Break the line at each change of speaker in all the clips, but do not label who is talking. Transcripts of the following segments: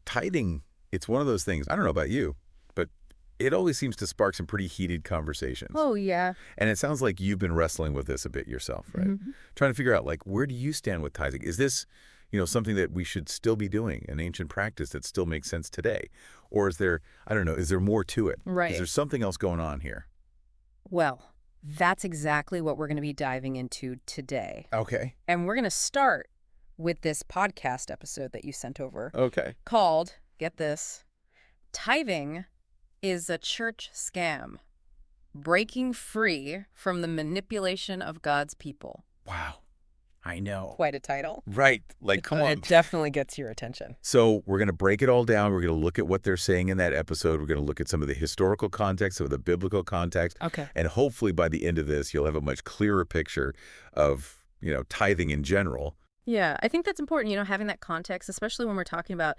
Tithing, it's one of those things, I don't know about you, but it always seems to spark some pretty heated conversations.
Oh, yeah.
And it sounds like you've been wrestling with this a bit yourself, right?
Mm-hmm.
Trying to figure out, like, where do you stand with tithing? Is this, something that we should still be doing, an ancient practice that still makes sense today? Or is there, I don't know, is there more to it?
Right.
Is there something else going on here?
Well, that's exactly what we're going to be diving into today.
Okay.
And we're going to start with this podcast episode that you sent over.
Okay.
Called, get this, Tithing is a Church Scam. Breaking Free from the Manipulation of God's People.
Wow. I know.
Quite a title.
Right. Like, come on.
It definitely gets your attention.
So we're going to break it all down. We're going to look at what they're saying in that episode. We're going to look at some of the historical context, some of the biblical context.
Okay.
And hopefully by the end of this, you'll have a much clearer picture of, tithing in general.
Yeah, I think that's important, having that context, especially when we're talking about,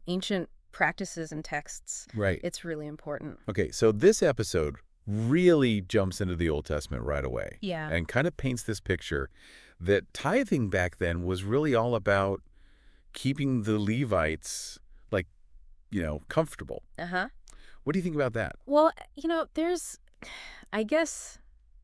ancient practices and texts.
Right.
It's really important.
Okay, so this episode really jumps into the Old Testament right away.
Yeah.
And kind of paints this picture that tithing back then was really all about keeping the Levites, like, comfortable.
Uh-huh.
What do you think about that?
Well, I guess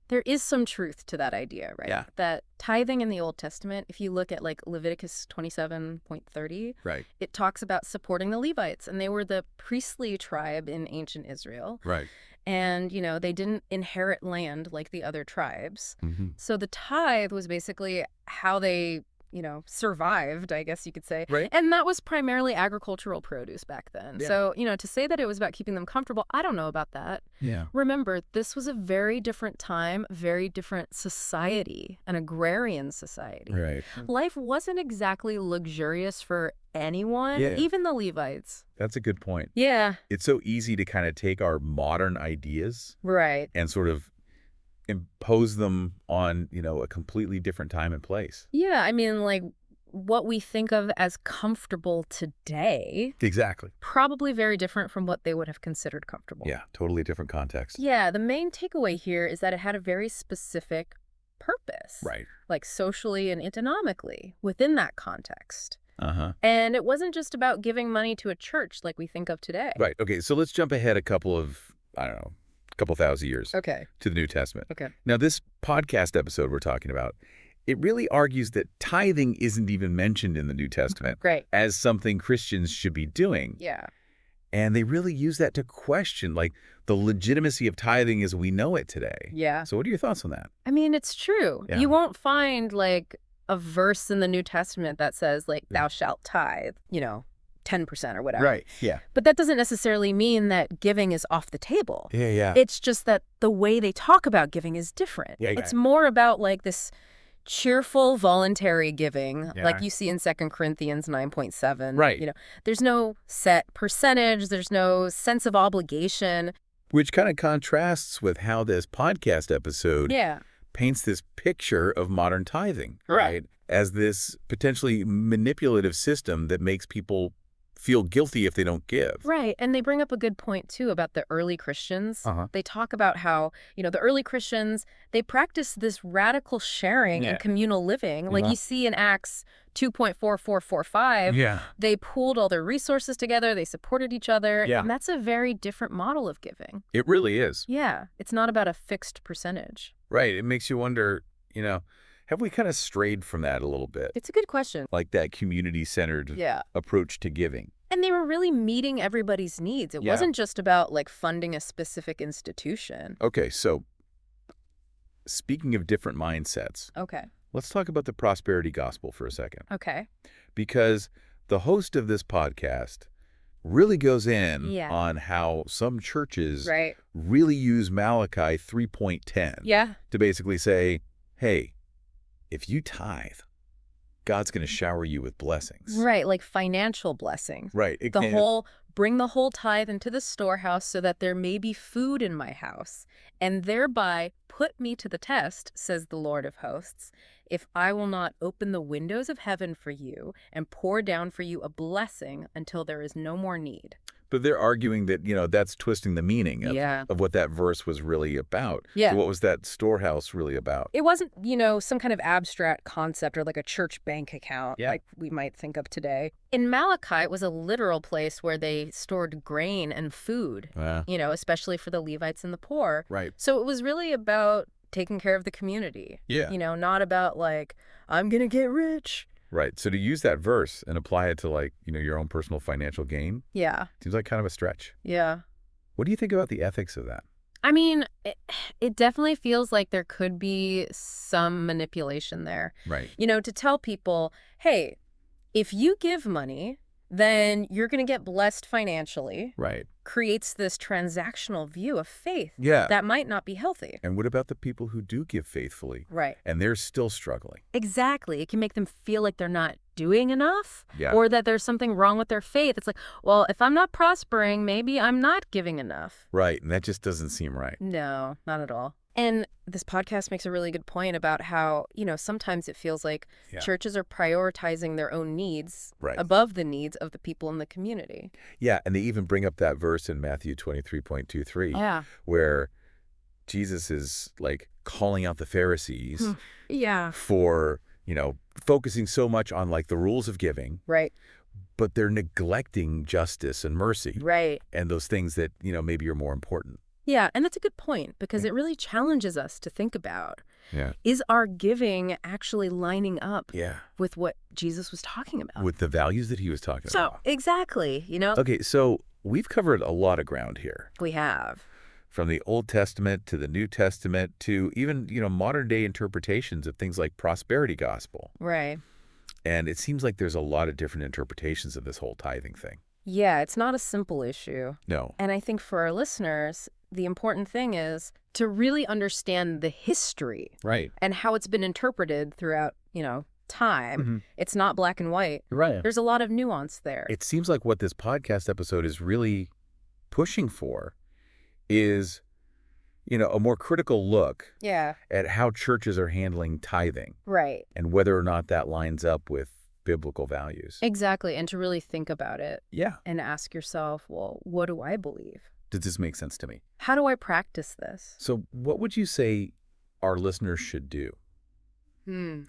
there is some truth to that idea, right?
Yeah.
That tithing in the Old Testament, if you look at like Leviticus 27:30,
Right.
it talks about supporting the Levites, and they were the priestly tribe in ancient Israel.
Right.
And, they didn't inherit land like the other tribes.
Mm-hmm.
So the tithe was basically how they, survived, I guess you could say.
Right.
And that was primarily agricultural produce back then.
Yeah.
So, to say that it was about keeping them comfortable, I don't know about that.
Yeah.
Remember, this was a very different time, very different society, an agrarian society.
Right.
Life wasn't exactly luxurious for anyone,
Yeah.
even the Levites.
That's a good point.
Yeah.
It's so easy to kind of take our modern ideas
Right.
and sort of impose them on, a completely different time and place.
Yeah, I mean, like, what we think of as comfortable today,
Exactly.
probably very different from what they would have considered comfortable.
Yeah, totally different context.
Yeah, the main takeaway here is that it had a very specific purpose.
Right.
Like socially and economically within that context.
Uh-huh.
And it wasn't just about giving money to a church like we think of today.
Right. Okay, so let's jump ahead a couple thousand years
Okay.
to the New Testament.
Okay.
Now, this podcast episode we're talking about, it really argues that tithing isn't even mentioned in the New Testament
Great.
as something Christians should be doing.
Yeah.
And they really use that to question, like, the legitimacy of tithing as we know it today.
Yeah.
So what are your thoughts on that?
I mean, it's true.
Yeah.
You won't find like a verse in the New Testament that says like, thou shalt tithe, 10% or whatever.
Right. Yeah.
But that doesn't necessarily mean that giving is off the table.
Yeah.
It's just that the way they talk about giving is different.
Yeah.
It's more about like this cheerful, voluntary giving,
Yeah.
like you see in 2 Corinthians 9:7.
Right.
There's no set percentage. There's no sense of obligation.
Which kind of contrasts with how this podcast episode
Yeah.
paints this picture of modern tithing,
Right.
as this potentially manipulative system that makes people feel guilty if they don't give.
Right. And they bring up a good point, too, about the early Christians.
Uh-huh.
They talk about how, the early Christians, they practiced this radical sharing and communal living. Like you see in Acts 2.4445, they pooled all their resources together. They supported each other.
Yeah.
And that's a very different model of giving.
It really is.
Yeah. It's not about a fixed percentage.
Right. It makes you wonder, have we kind of strayed from that a little bit?
It's a good question.
Like that community-centered approach to giving.
And they were really meeting everybody's needs. It wasn't just about like funding a specific institution.
Okay, so speaking of different mindsets,
Okay.
let's talk about the prosperity gospel for a second.
Okay.
Because the host of this podcast really goes in
Yeah.
on how some churches
Right.
really use Malachi 3.10
Yeah.
to basically say, hey, if you tithe, God's going to shower you with blessings.
Right. Like financial blessings.
Right.
Bring the whole tithe into the storehouse so that there may be food in my house, and thereby put me to the test, says the Lord of hosts, if I will not open the windows of heaven for you and pour down for you a blessing until there is no more need.
But they're arguing that, that's twisting the meaning of what that verse was really about.
Yeah.
So what was that storehouse really about?
It wasn't, some kind of abstract concept or like a church bank account like we might think of today. In Malachi, it was a literal place where they stored grain and food, especially for the Levites and the poor.
Right.
So it was really about taking care of the community.
Yeah.
Not about like, I'm going to get rich.
Right. So to use that verse and apply it to like, your own personal financial gain.
Yeah.
Seems like kind of a stretch.
Yeah.
What do you think about the ethics of that?
I mean, it definitely feels like there could be some manipulation there.
Right.
To tell people, hey, if you give money, then you're going to get blessed financially.
Right.
Creates this transactional view of faith.
Yeah.
That might not be healthy.
And what about the people who do give faithfully?
Right.
And they're still struggling.
Exactly. It can make them feel like they're not doing enough.
Yeah.
Or that there's something wrong with their faith. It's like, well, if I'm not prospering, maybe I'm not giving enough.
Right. And that just doesn't seem right.
No, not at all. And this podcast makes a really good point about how, sometimes it feels like churches are prioritizing their own needs above the needs of the people in the community.
Yeah, and they even bring up that verse in Matthew 23:23 where Jesus is like calling out the Pharisees for, focusing so much on like the rules of giving.
Right.
But they're neglecting justice and mercy.
Right.
And those things that, maybe are more important.
Yeah, and that's a good point because it really challenges us to think about, is our giving actually lining up with what Jesus was talking about?
With the values that he was talking about.
Exactly,
Okay, so we've covered a lot of ground here.
We have.
From the Old Testament to the New Testament to even, modern day interpretations of things like prosperity gospel.
Right.
And it seems like there's a lot of different interpretations of this whole tithing thing.
Yeah, it's not a simple issue.
No.
And I think for our listeners, the important thing is to really understand the history.
Right.
And how it's been interpreted throughout, time. Mm-hmm. It's not black and white.
Right.
There's a lot of nuance there.
It seems like what this podcast episode is really pushing for is, a more critical look at how churches are handling tithing.
Right.
And whether or not that lines up with biblical values.
Exactly. And to really think about it.
Yeah.
And ask yourself, well, what do I believe?
Does this make sense to me?
How do I practice this?
So what would you say our listeners should do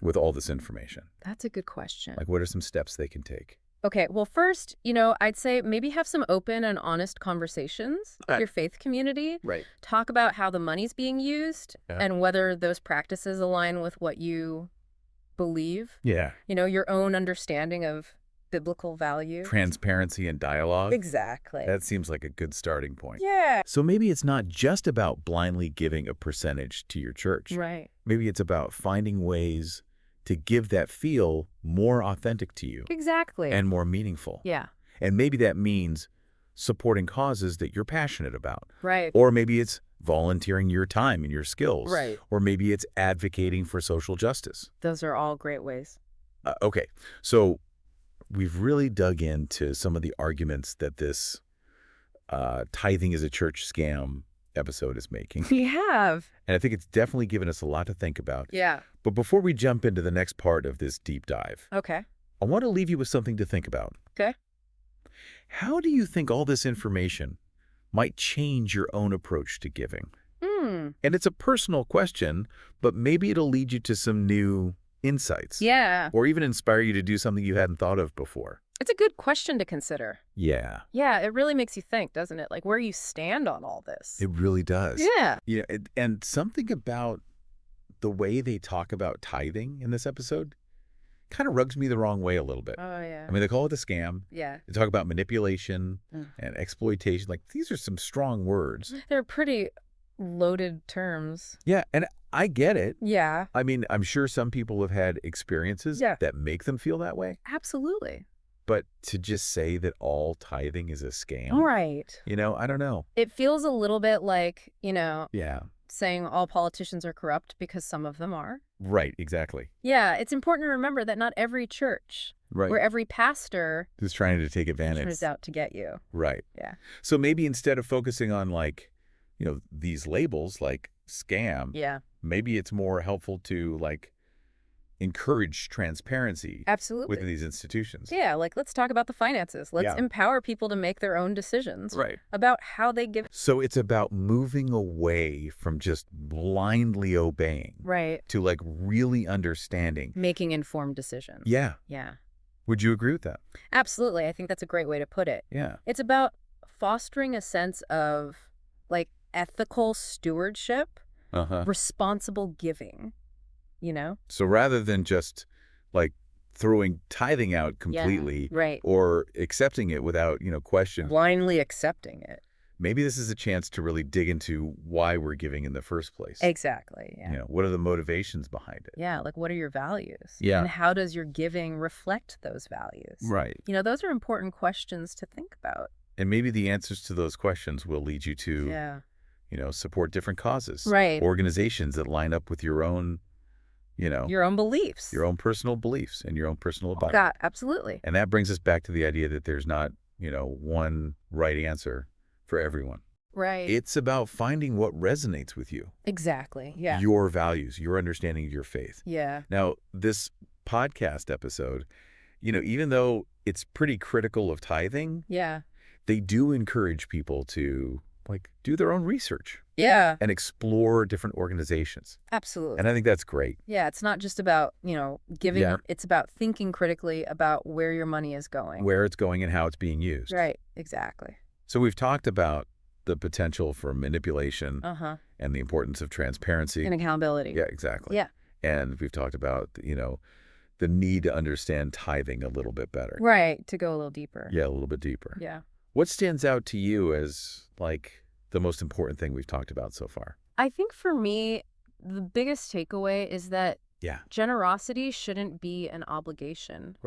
with all this information?
That's a good question.
Like, what are some steps they can take?
Okay, well, first, I'd say maybe have some open and honest conversations with your faith community.
Right.
Talk about how the money's being used and whether those practices align with what you believe.
Yeah.
Your own understanding of biblical values.
Transparency and dialogue.
Exactly.
That seems like a good starting point.
Yeah.
So maybe it's not just about blindly giving a percentage to your church.
Right.
Maybe it's about finding ways to give that feel more authentic to you.
Exactly.
And more meaningful.
Yeah.
And maybe that means supporting causes that you're passionate about.
Right.
Or maybe it's volunteering your time and your skills.
Right.
Or maybe it's advocating for social justice.
Those are all great ways.
Okay. So we've really dug into some of the arguments that this tithing is a church scam episode is making.
We have.
And I think it's definitely given us a lot to think about.
Yeah.
But before we jump into the next part of this deep dive,
okay,
I want to leave you with something to think about.
Okay.
How do you think all this information might change your own approach to giving? And it's a personal question, but maybe it'll lead you to some new insights.
Yeah.
Or even inspire you to do something you hadn't thought of before.
It's a good question to consider.
Yeah.
Yeah, it really makes you think, doesn't it? Like where you stand on all this.
It really does.
Yeah.
And something about the way they talk about tithing in this episode kind of rubs me the wrong way a little bit.
Oh, yeah.
I mean, they call it a scam.
Yeah.
They talk about manipulation and exploitation. Like, these are some strong words.
They're pretty loaded terms.
Yeah, and I get it.
Yeah.
I mean, I'm sure some people have had experiences that make them feel that way.
Absolutely.
But to just say that all tithing is a scam.
Right.
I don't know.
It feels a little bit like,
Yeah.
saying all politicians are corrupt because some of them are.
Right, exactly.
Yeah, it's important to remember that not every church, where every pastor
is trying to take advantage,
turns out to get you.
Right.
Yeah.
So maybe instead of focusing on like, these labels like scam,
yeah,
maybe it's more helpful to like encourage transparency within these institutions.
Yeah, like let's talk about the finances. Let's empower people to make their own decisions about how they give.
So it's about moving away from just blindly obeying to like really understanding.
Making informed decisions.
Yeah.
Yeah.
Would you agree with that?
Absolutely. I think that's a great way to put it.
Yeah.
It's about fostering a sense of like ethical stewardship, responsible giving,
So rather than just like throwing tithing out completely or accepting it without, question.
Blindly accepting it.
Maybe this is a chance to really dig into why we're giving in the first place.
Exactly. Yeah.
What are the motivations behind it?
Yeah. Like, what are your values?
Yeah.
And how does your giving reflect those values?
Right.
Those are important questions to think about.
And maybe the answers to those questions will lead you to, support different causes.
Right.
Organizations that line up with your own,
your own beliefs.
Your own personal beliefs and your own personal values.
Yeah, absolutely.
And that brings us back to the idea that there's not, one right answer for everyone.
Right.
It's about finding what resonates with you.
Exactly. Yeah.
Your values, your understanding of your faith.
Yeah.
Now, this podcast episode, even though it's pretty critical of tithing, they do encourage people to like do their own research.
Yeah.
And explore different organizations.
Absolutely.
And I think that's great.
Yeah, it's not just about, giving. Yeah. It's about thinking critically about where your money is going.
Where it's going and how it's being used.
Right. Exactly.
So we've talked about the potential for manipulation and the importance of transparency.
And accountability.
Yeah, exactly.
Yeah.
And we've talked about, the need to understand tithing a little bit better.
Right. To go a little deeper.
Yeah, a little bit deeper.
Yeah.
What stands out to you as like the most important thing we've talked about so far?
I think for me, the biggest takeaway is that generosity shouldn't be an obligation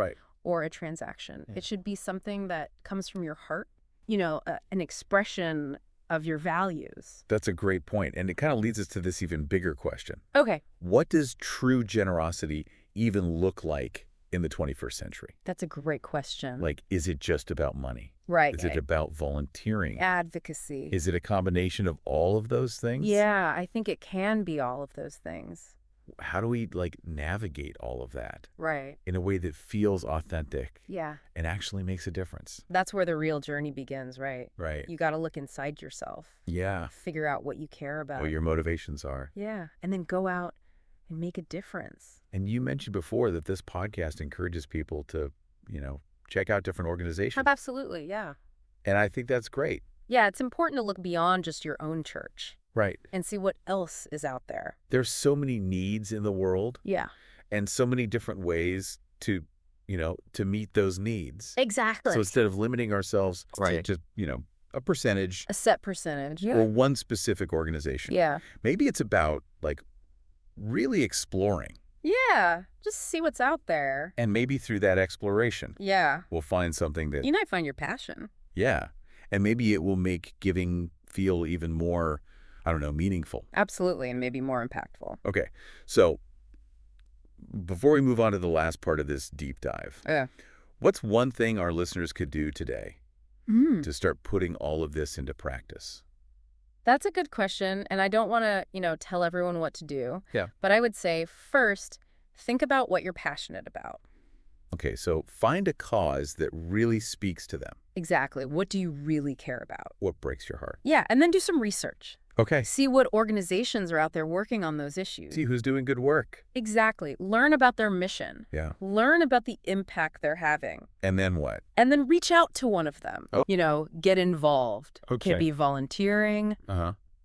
or a transaction. Yeah. It should be something that comes from your heart, an expression of your values.
That's a great point. And it kind of leads us to this even bigger question.
Okay.
What does true generosity even look like in the 21st century?
That's a great question.
Like, is it just about money?
Right.
Is it about volunteering?
Advocacy.
Is it a combination of all of those things?
Yeah, I think it can be all of those things.
How do we like navigate all of that?
Right.
In a way that feels authentic.
Yeah.
And actually makes a difference.
That's where the real journey begins, right?
Right.
You got to look inside yourself.
Yeah.
Figure out what you care about.
What your motivations are.
Yeah. And then go out and make a difference.
And you mentioned before that this podcast encourages people to, check out different organizations.
Absolutely, yeah.
And I think that's great.
Yeah, it's important to look beyond just your own church.
Right.
And see what else is out there.
There's so many needs in the world.
Yeah.
And so many different ways to, to meet those needs.
Exactly.
So instead of limiting ourselves to just, a percentage.
A set percentage. Yeah.
Or one specific organization.
Yeah.
Maybe it's about, like, really exploring.
Yeah. Just see what's out there.
And maybe through that exploration.
Yeah.
We'll find something that...
You might find your passion.
Yeah. And maybe it will make giving feel even more, I don't know, meaningful.
Absolutely. And maybe more impactful.
Okay. So before we move on to the last part of this deep dive, what's one thing our listeners could do today to start putting all of this into practice?
That's a good question. And I don't want to, tell everyone what to do.
Yeah.
But I would say first, think about what you're passionate about.
Okay. So find a cause that really speaks to them.
Exactly. What do you really care about?
What breaks your heart?
Yeah. And then do some research.
Okay.
See what organizations are out there working on those issues.
See who's doing good work.
Exactly. Learn about their mission.
Yeah.
Learn about the impact they're having.
And then what?
And then reach out to one of them.
Oh.
Get involved.
Okay.
Could be volunteering,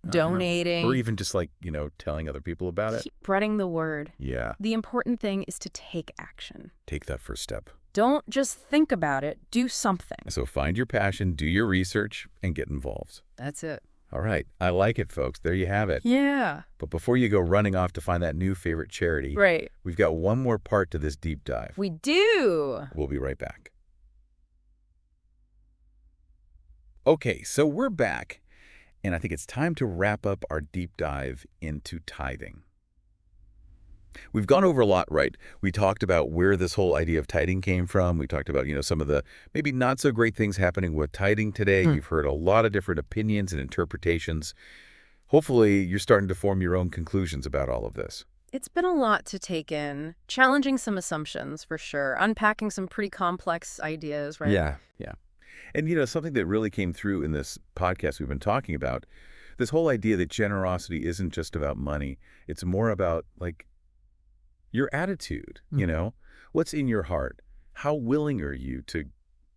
donating.
Or even just like, telling other people about it.
Keep spreading the word.
Yeah.
The important thing is to take action.
Take that first step.
Don't just think about it. Do something.
So find your passion, do your research, and get involved.
That's it.
All right. I like it, folks. There you have it.
Yeah.
But before you go running off to find that new favorite charity, we've got one more part to this deep dive.
We do.
We'll be right back. Okay, so we're back, and I think it's time to wrap up our deep dive into tithing. We've gone over a lot, right? We talked about where this whole idea of tithing came from. We talked about, some of the maybe not so great things happening with tithing today. You've heard a lot of different opinions and interpretations. Hopefully, you're starting to form your own conclusions about all of this.
It's been a lot to take in, challenging some assumptions for sure, unpacking some pretty complex ideas, right?
Yeah, yeah. And, something that really came through in this podcast we've been talking about, this whole idea that generosity isn't just about money. It's more about, like, your attitude, What's in your heart? How willing are you to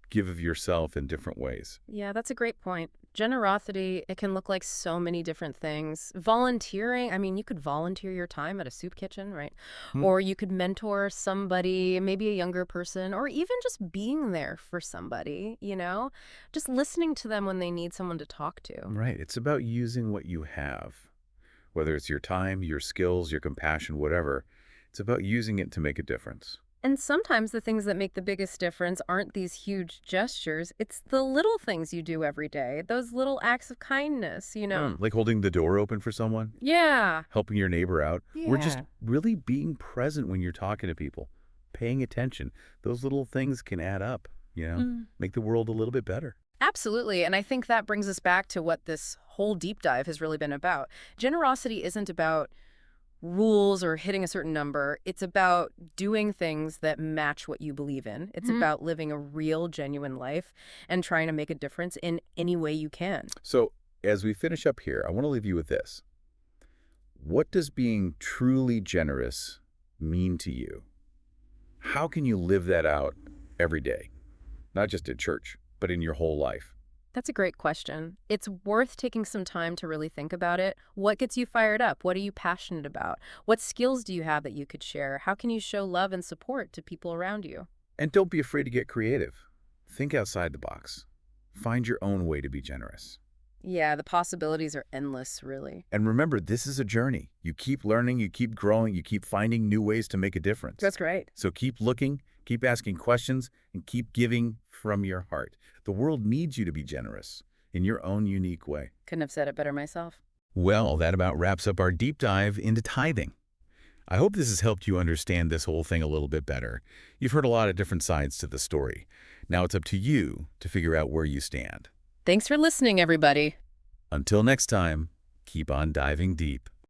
give of yourself in different ways?
Yeah, that's a great point. Generosity, it can look like so many different things. Volunteering, I mean, you could volunteer your time at a soup kitchen, right?
Hmm.
Or you could mentor somebody, maybe a younger person, or even just being there for somebody, just listening to them when they need someone to talk to.
Right. It's about using what you have, whether it's your time, your skills, your compassion, whatever. It's about using it to make a difference.
And sometimes the things that make the biggest difference aren't these huge gestures. It's the little things you do every day, those little acts of kindness.
Like holding the door open for someone,
Yeah.
helping your neighbor out, or just
Yeah.
really being present when you're talking to people, paying attention. Those little things can add up, make the world a little bit better.
Absolutely. And I think that brings us back to what this whole deep dive has really been about. Generosity isn't about rules or hitting a certain number. It's about doing things that match what you believe in. It's about living a real, genuine life and trying to make a difference in any way you can.
So as we finish up here, I want to leave you with this. What does being truly generous mean to you? How can you live that out every day? Not just at church, but in your whole life.
That's a great question. It's worth taking some time to really think about it. What gets you fired up? What are you passionate about? What skills do you have that you could share? How can you show love and support to people around you?
And don't be afraid to get creative. Think outside the box. Find your own way to be generous.
Yeah, the possibilities are endless, really.
And remember, this is a journey. You keep learning, you keep growing, you keep finding new ways to make a difference.
That's great.
So keep looking, keep asking questions, and keep giving from your heart. The world needs you to be generous in your own unique way.
Couldn't have said it better myself.
Well, that about wraps up our deep dive into tithing. I hope this has helped you understand this whole thing a little bit better. You've heard a lot of different sides to the story. Now it's up to you to figure out where you stand.
Thanks for listening, everybody.
Until next time, keep on diving deep.